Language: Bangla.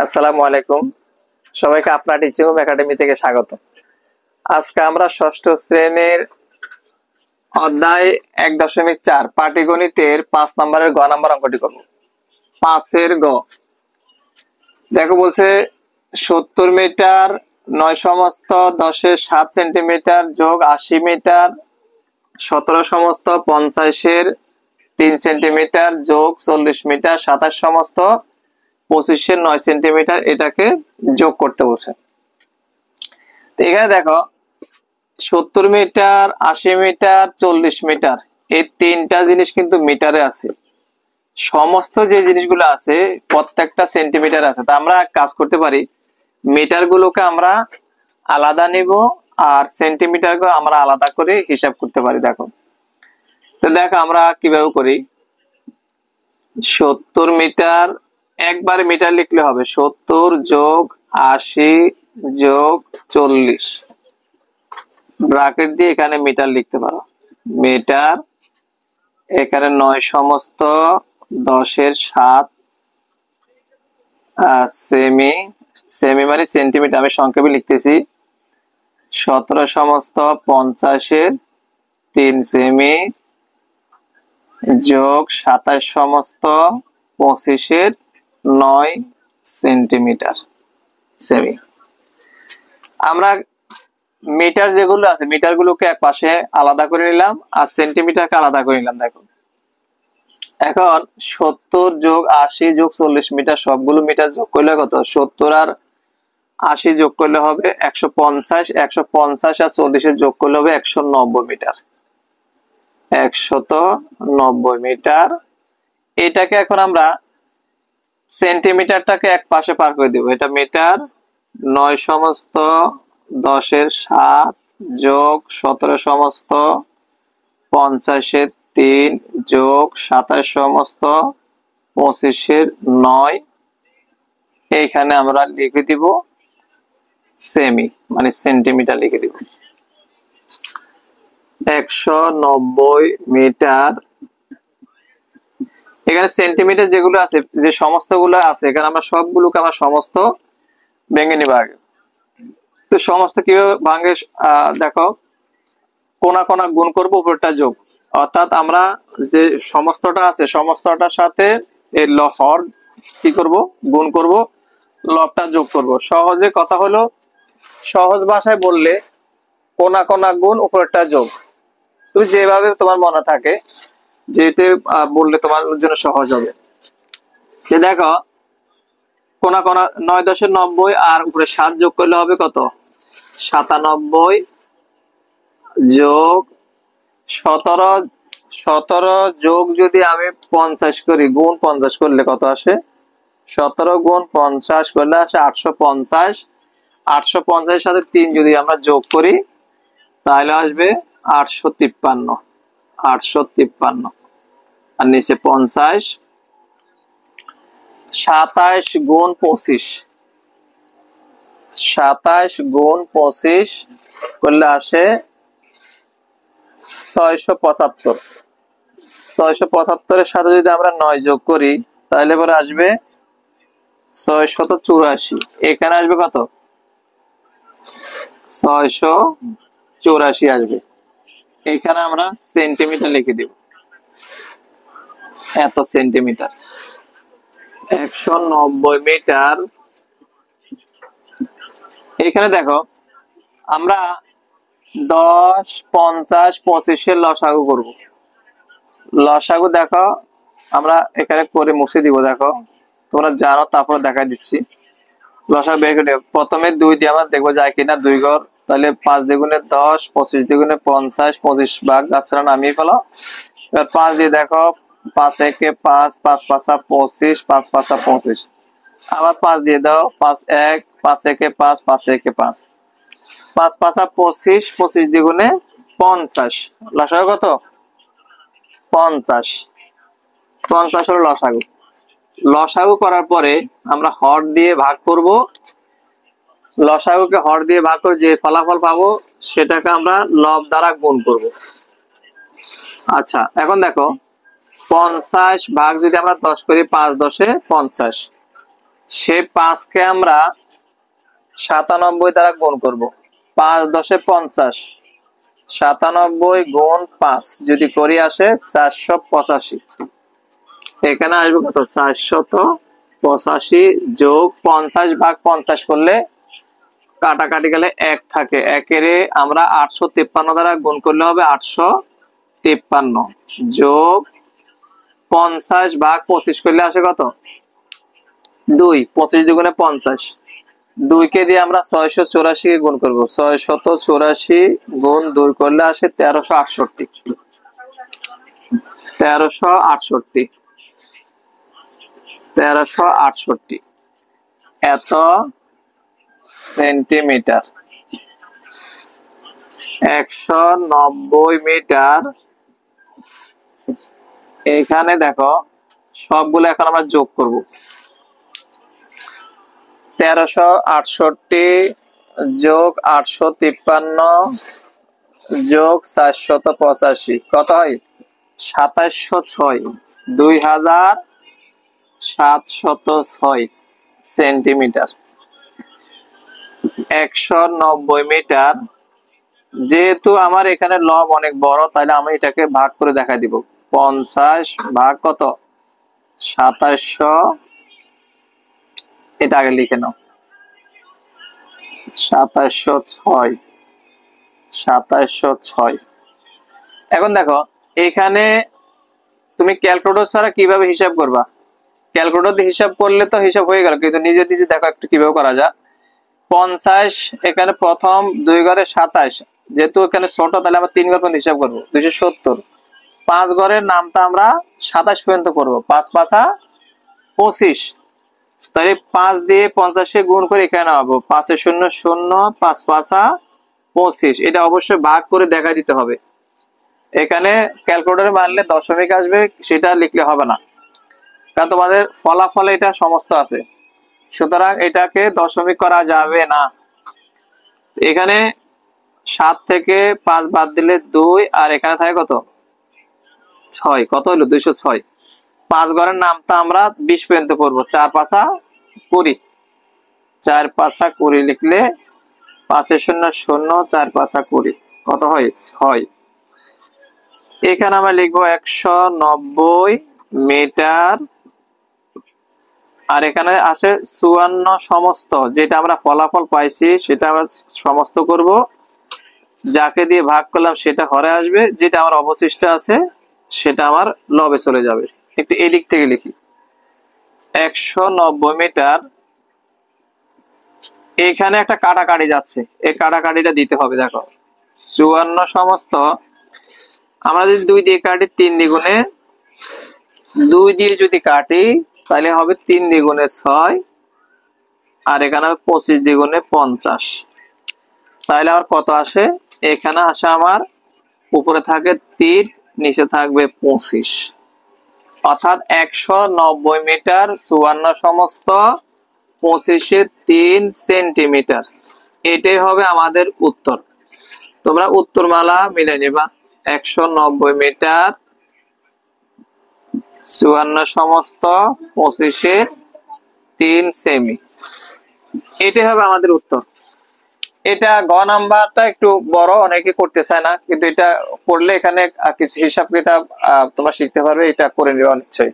আসসালামু আলাইকুম। সবাইকে আপনার টিচিং হোম একাডেমি থেকে স্বাগত। আজকে আমরা ষষ্ঠ শ্রেণীর অধ্যায় 1.4 পাটিগণিতের 5 নম্বরের গ নাম্বার অঙ্কটি করব। 5 গ। দেখো বলছে 70 মিটার 9 সমস্ত 10 7 সেন্টিমিটার যোগ 80 মিটার 17 সমস্ত 50 3 সেন্টিমিটার যোগ 40 মিটার 27 সমস্ত 25 9 সেন্টিমিটার এটাকে যোগ করতে বলছে। তো এখানে দেখো 70 মিটার 80 মিটার 40 মিটার এই তিনটা জিনিস কিন্তু মিটারে আছে। সমস্ত যে জিনিসগুলো আছে প্রত্যেকটা সেন্টিমিটার আছে। তা আমরা কাজ করতে পারি, মিটার গুলোকে আমরা আলাদা নিব আর সেন্টিমিটার গুলো আমরা আলাদা করে হিসাব করতে পারি। দেখো তো দেখো আমরা কিভাবে করি। 70 মিটার একবারে মিটার লিখলে হবে 70 যোগ 80 যোগ 40 ব্র্যাকেট দিয়ে এখানে মিটার লিখতে পারো। মিটার এখানে 9 সমস্ত 10 7 সেমি সেমি মানে সেন্টিমিটার, আমি সংক্ষেপে লিখতেছি। 17 সমস্ত 50 3 সেমি যোগ 27 সমস্ত 25 9 সেন্টিমিটার সেমি। আমরা মিটার যেগুলো আছে মিটার গুলোকে এক পাশে আলাদা করে নিলাম আর সেন্টিমিটারকে আলাদা করে নিলাম। দেখো এখন 70 যোগ 80 যোগ 40 মিটার সবগুলো মিটার যোগ করলে কত? 70 আর 80 যোগ করলে হবে 150, 150 আর 40 যোগ করলে হবে 190 মিটার। 190 মিটার। এটাকে এখন আমরা সেন্টিমিটারটাকে এক পাশে পার করে দেব। এটা মিটার 9 সমস্ত 10 7 যোগ 17 সমস্ত 50 3 যোগ 27 সমস্ত 25 9 এইখানে আমরা লিখে দিব সেমি মানে সেন্টিমিটার লিখে দিব। 190 মিটার। এখানে সেন্টিমিটার যেগুলো আছে যে সমস্তগুলো আছে এখানে আমরা সবগুলোকে আমরা সমস্ত ভেঙে নিব আগে। তো সমস্ত কিভাবে ভাঙে দেখো, কোনা কোনা গুণ করব উপরটা যোগ, অর্থাৎ আমরা যে সমস্তটা আছে সমস্তটার সাথে এই হর কি করব গুণ করব, লবটা যোগ করব। সহজে কথা হলো, সহজ ভাষায় বললে কোনা কোনা গুণ উপরটা যোগ। তুমি যেভাবে তোমার মনে থাকে যেটা বললে তোমার জন্য সহজ হবে। দেখো কোনা কোনা 9 আর উপরে 7 যোগ করলে হবে কত? 97 যোগ 17 যোগ যদি আমি 50 করি, গুণ 50 করলে কত আসে? 17 গুণ 50 করলে আসে 850। 850 এর সাথে 3 যদি আমরা যোগ করি তাহলে আসবে 853। 853 আর নিচে 50। 27 গুণ 25, 27 গুণ 25 করলে আসে 675। 675 এর সাথে যদি আমরা 9 যোগ করি তাহলে পরে আসবে 684। এখানে আসবে কত? 684 আসবে। এখানে আমরা সেন্টিমিটার লিখে দিব, এত সেন্টিমিটার। 190 মিটার। এখানে দেখো আমরা 10 50 25 এর লসাগু করব। লসাগু দেখো আমরা এখানে করে মুছে দিব। দেখো তোমরা জানো তারপর দেখাই দিচ্ছি। লসাগু বের করে প্রথমে 2 দিয়ে আমরা দেখবো যায় কিনা 2 ঘর, তাহলে 5 দ্বিগুণে 10 25 দ্বিগুণে 50 25 ভাগ যাচ্ছে না, নামিয়ে ফেলো। এবার 5 দিয়ে দেখো 5 একে 5 5 5 25 5 5 25। আবার 5 দিয়ে দাও 5 1 5 একে 5 5 একে 5 5 5 25 25 দ্বিগুণে 50। লসাগু কত? 50। 50 হলো লসাগু। লসাগু করার পরে আমরা হর দিয়ে ভাগ করব। লসাগুকে হর দিয়ে ভাগ করে যে ফলাফল পাবো সেটাকে আমরা লব দ্বারা গুণ করব। আচ্ছা এখন দেখো 50 ভাগ যদি আমরা 10 করি 5 10 এ 50, সেই 5কে আমরা 97 দ্বারা গুণ করব। 5 10 50, 97 গুণ 5 যদি করি আসে 485। এখানে আসবে কত? 485 যোগ 50 ভাগ 50 করলে কাটাকাটি গেলে 1 থাকে, 1 এর আমরা 853 দ্বারা গুণ করলে হবে 853 যোগ 50 ভাগ 25 করলে আসে কত? 2। 25 দুগুণে 50, 2 কে দিয়ে আমরা 684 কে গুণ করব। 684 গুণ 2 করলে আসে 1368। 1368 1368 এত সেন্টিমিটার। 190 মিটার। এখানে দেখো সবগুলো এখন আমরা যোগ করব। 1368 যোগ 853 যোগ 485 কত হয়? 2706, 2706 সেন্টিমিটার। 190 মিটার। যেহেতু আমার এখানে লব অনেক বড়, তাহলে আমি এটাকে ভাগ করে দেখা দিব। 50 ভাগ কত? 2700, এটা আগে লিখে নাও। 2706, 2706। এখন দেখো এখানে তুমি ক্যালকুলেটর ছাড়া কিভাবে হিসাব করবা? ক্যালকুলেটর দিয়ে হিসাব করলে তো হিসাব হয়ে গেল, কিন্তু নিজে নিজে দেখো একটু কিভাবে করা যায়। 50 এখানে প্রথম 2 ঘরে 27, যেহেতু এখানে ছোট তাহলে আমরা 3 ঘর পর্যন্ত হিসাব করবো। 270, 5 ঘরের নামটা আমরা 27 পর্যন্ত করবো। 5 5 25, তাহলে 5 দিয়ে 50 গুণ করে এখানে নামাবো। 5 0 0, 5 5 25। এটা অবশ্যই ভাগ করে দেখা দিতে হবে। এখানে ক্যালকুলেটরে মারলে দশমিক আসবে, সেটা লিখলে হবে না, কারণ তোমাদের ফলাফলে এটা সমস্ত আছে, সুতরাং এটাকে দশমিক করা যাবে না। এখানে 7 থেকে 5 বাদ দিলে 2, আর এখানে থাকে কত? 6। কত হলো? 206। 5 ঘরের নামটা আমরা 20 পর্যন্ত পড়বো। 4 5 20, 4 5 20 লিখলে 5 0 0, 4 5 20 কত হয়? 6। এখানে আমরা লিখবো 190 মিটার। আর এখানে আসে 54 সমস্ত, যেটা আমরা ফলাফল পাইছি সেটা আমরা সমস্ত করব। যাকে দিয়ে ভাগ করলাম সেটা হরে আসবে, যেটা আমার অবশিষ্ট আছে সেটা আমার লবে চলে যাবে। একটু এদিক থেকে লিখি। 190 মিটার। এখানে একটা কাটাকাটি যাচ্ছে, এই কাটাকাটিটা দিতে হবে। দেখো 54 সমস্ত, আমরা যদি 2 দিয়ে কাটি 3 দ্বিগুণে 2 দিয়ে যদি কাটি তাহলে হবে 3 দ্বিগুণে 6, আর এখানে হবে 25 দ্বিগুণে 50। তাহলে আমার কত আসে? এখানে আসে আমার উপরে থাকে 3, নিচে থাকবে 25, অর্থাৎ 190 মিটার 54 সমস্ত 25 3 সেন্টিমিটার। এটাই হবে আমাদের উত্তর। তোমরা উত্তরমালা মিলে নিবা। 190 মিটার 54 সমস্ত 25 3 সেমি, এটাই হবে আমাদের উত্তর। এটা গ নাম্বারটা একটু বড়, অনেকে করতে চায় না, কিন্তু এটা করলে এখানে কিছু হিসাব কিতাব তোমরা শিখতে পারবে। এটা করে নিবা নিশ্চয়ই।